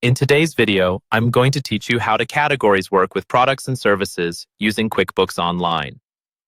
In today's video, I'm going to teach you how to categories work with products and services using QuickBooks Online.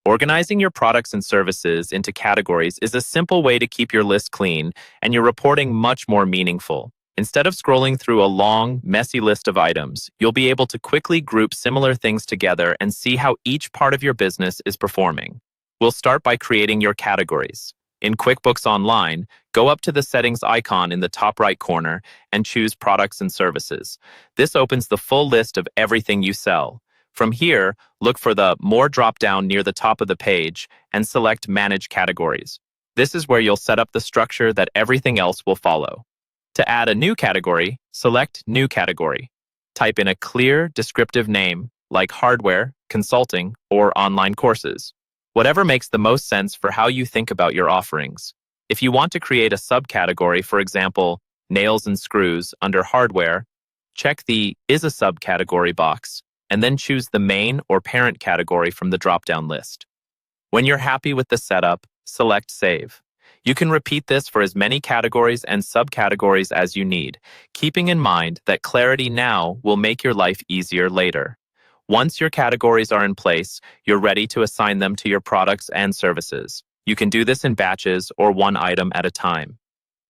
Organizing your products and services into categories is a simple way to keep your list clean and your reporting much more meaningful. Instead of scrolling through a long, messy list of items, you'll be able to quickly group similar things together and see how each part of your business is performing. We'll start by creating your categories. In QuickBooks Online, go up to the settings icon in the top right corner and choose Products and Services. This opens the full list of everything you sell. From here, look for the More drop-down near the top of the page and select Manage Categories. This is where you'll set up the structure that everything else will follow. To add a new category, select New Category. Type in a clear, descriptive name like Hardware, Consulting, or Online Courses. Whatever makes the most sense for how you think about your offerings. If you want to create a subcategory, for example, nails and screws under hardware, check the Is a Subcategory box, and then choose the main or parent category from the drop-down list. When you're happy with the setup, select Save. You can repeat this for as many categories and subcategories as you need, keeping in mind that clarity now will make your life easier later. Once your categories are in place, you're ready to assign them to your products and services. You can do this in batches or one item at a time.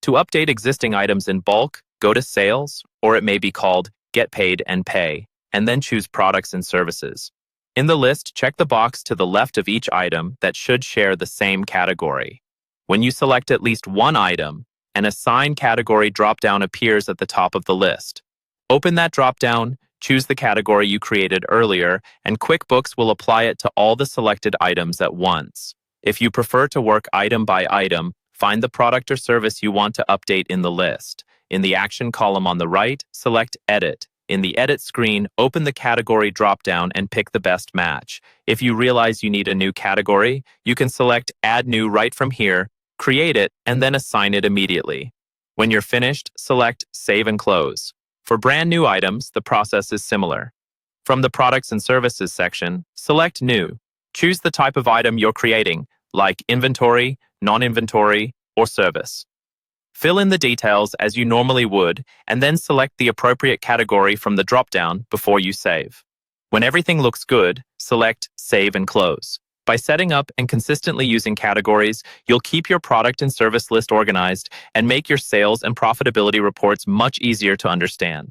To update existing items in bulk, go to Sales, or it may be called Get Paid and Pay, and then choose Products and Services. In the list, check the box to the left of each item that should share the same category. When you select at least one item, an Assign Category drop-down appears at the top of the list. Open that drop-down, choose the category you created earlier, and QuickBooks will apply it to all the selected items at once. If you prefer to work item by item, find the product or service you want to update in the list. In the Action column on the right, select Edit. In the Edit screen, open the Category dropdown and pick the best match. If you realize you need a new category, you can select Add New right from here, create it, and then assign it immediately. When you're finished, select Save and Close. For brand new items, the process is similar. From the Products and Services section, select New. Choose the type of item you're creating, like inventory, non-inventory, or service. Fill in the details as you normally would, and then select the appropriate category from the drop-down before you save. When everything looks good, select Save and Close. By setting up and consistently using categories, you'll keep your product and service list organized and make your sales and profitability reports much easier to understand.